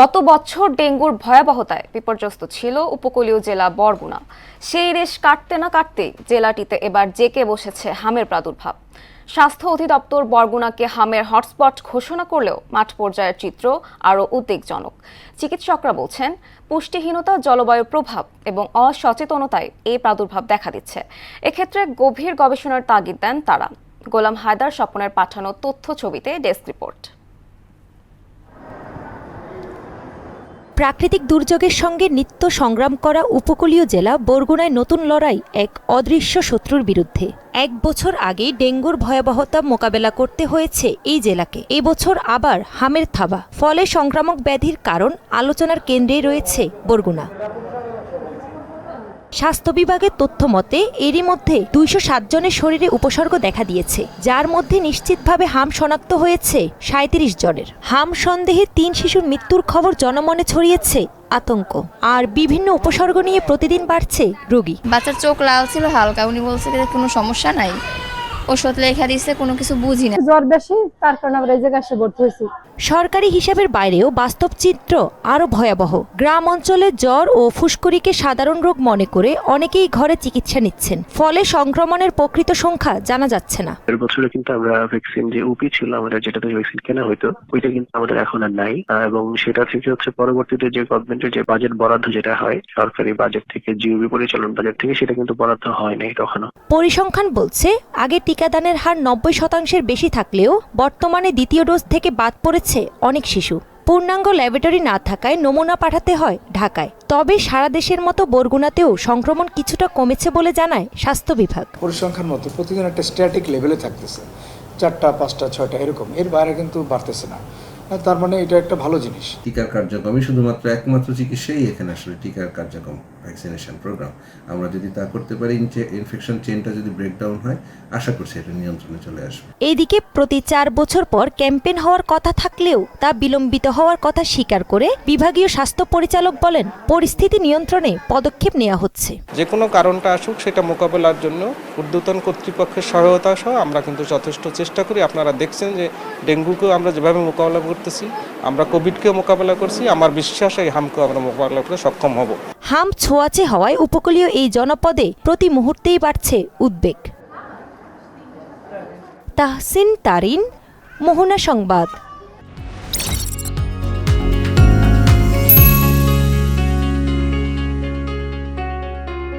গত বছর ডেঙ্গুর ভয়াবহতায় বিপর্যস্ত ছিল উপকূলীয় জেলা বরগুনা। সেই রেশ কাটতে না কাটতেই জেলাটিতে এবার জেঁকে বসেছে হামের প্রাদুর্ভাব। স্বাস্থ্য অধিদপ্তর বরগুনাকে হামের হটস্পট ঘোষণা করলেও মাঠ পর্যায়ের চিত্র আরও উদ্বেগজনক। চিকিৎসকরা বলছেন, পুষ্টিহীনতা, জলবায়ুর প্রভাব এবং অসচেতনতায় এই প্রাদুর্ভাব দেখা দিচ্ছে। এক্ষেত্রে গভীর গবেষণার তাগিদ দেন তারা। গোলাম হায়দার স্বপনের পাঠানো তথ্য ছবিতে ডেস্ক রিপোর্ট। প্রাকৃতিক দুর্যোগের সঙ্গে নিত্য সংগ্রাম করা উপকূলীয় জেলা বরগুনায় নতুন লড়াই এক অদৃশ্য শত্রুর বিরুদ্ধে। 1 বছর আগে ডেঙ্গুর ভয়াবহতা মোকাবেলা করতে হয়েছে এই জেলাকে। এবছর আবার হামের থাবা, ফলে সংক্রামক ব্যাধির কারণ আলোচনার কেন্দ্রে রয়েছে বরগুনা। স্বাস্থ্য বিভাগের তথ্য মতে এরই মধ্যে 207 জনের শরীরে উপসর্গ দেখা দিয়েছে, যার মধ্যে নিশ্চিতভাবে হাম শনাক্ত হয়েছে 37 জনের। হাম সন্দেহে 3 শিশুর মৃত্যুর খবর জনমনে ছড়িয়েছে আতঙ্ক, আর বিভিন্ন উপসর্গ নিয়ে প্রতিদিন বাড়ছে রোগী। বাচ্চার চোখ লাল ছিল হালকা, উনি বলছে যে কোনো সমস্যা নাই, ওষুধ লেখা দিচ্ছে, কোনো কিছু বুঝি না। জ্বর বেশি, তার কারণে আমরা এই জায়গায় এসে ভর্তি হয়েছি। সরকারি হিসাবের বাইরেও বাস্তব চিত্র আরও ভয়াবহ। গ্রাম অঞ্চলে জ্বর ও ফুসকুড়িকে সাধারণ রোগ মনে করে অনেকেই ঘরে চিকিৎসা নিচ্ছেন, ফলে সংক্রমণের প্রকৃত সংখ্যা জানা যাচ্ছে না। এর বছরে কিন্তু আমরা ভ্যাকসিন যে উপি ছিল আমাদের, যেটাতে ভ্যাকসিন কেনা হইতো, ওইটা কিন্তু আমাদের এখন আর নাই। এবং সেটা থেকে হচ্ছে পরবর্তীতে যে গভর্নমেন্টের যে বাজেট বরাদ্দ যেটা হয় সরকারি বাজেট থেকে, জিওবি পরিচালন বাজেট থেকে, সেটা কিন্তু বরাদ্দ হয় নাই তখনও। পরিসংখ্যান বলছে, আগে টিকাদানের হার 90% বেশি থাকলেও বর্তমানে দ্বিতীয় ডোজ থেকে বাদ পড়েছে অনেক শিশু। পূর্ণাঙ্গ ল্যাবরেটরি না থাকায় নমুনা পাঠাতে হয় ঢাকায়। তবে সারা দেশের মতো বরগুনাতেও সংক্রমণ কিছুটা কমেছে বলে জানায় স্বাস্থ্য বিভাগ। পরিসংখ্যান মতো প্রতিদিন একটা স্ট্যাটিক লেভেলে থাকতেছে, 4টা 5টা 6টা এরকম, এর বাইরে কিন্তু বাড়তেছে না। তার মানে এটা একটা ভালো জিনিস। টিকার কার্যক্রমই একমাত্র চিকিৎসাই এখানে আসলে টিকার কার্যক্রম, ভ্যাকসিনেশন প্রোগ্রাম। আমরা যদি তা করতে পারি, ইনফেকশন চেইনটা যদি ব্রেকডাউন হয়, আশা করছি এটা নিয়ন্ত্রণে চলে আসবে। এইদিকে প্রতি 4 বছর পর ক্যাম্পেইন হওয়ার কথা থাকলেও তা বিলম্বিত হওয়ার কথা স্বীকার করে বিভাগীয় স্বাস্থ্য পরিচালক বলেন, পরিস্থিতি নিয়ন্ত্রণে পদক্ষেপ নেওয়া হচ্ছে। যে কোনো কারণটা আসুক, সেটা মোকাবেলার জন্য ঊর্ধ্বতন কর্তৃপক্ষের সহায়তা সহ আমরা কিন্তু যথেষ্ট চেষ্টা করি। আপনারা দেখছেন যে ডেঙ্গুকেও আমরা যেভাবে মোকাবেলা করতেছি, আমরা কোভিডকেও মোকাবেলা করছি। আমার বিশ্বাস এই হামকেও আমরা মোকাবেলা করতে সক্ষম হব। হাম ছোঁয়াচে হওয়ায় উপকূলীয় এই জনপদে প্রতি মুহূর্তেই বাড়ছে উদ্বেগ। তাহসিন তারিন, মোহনা সংবাদ।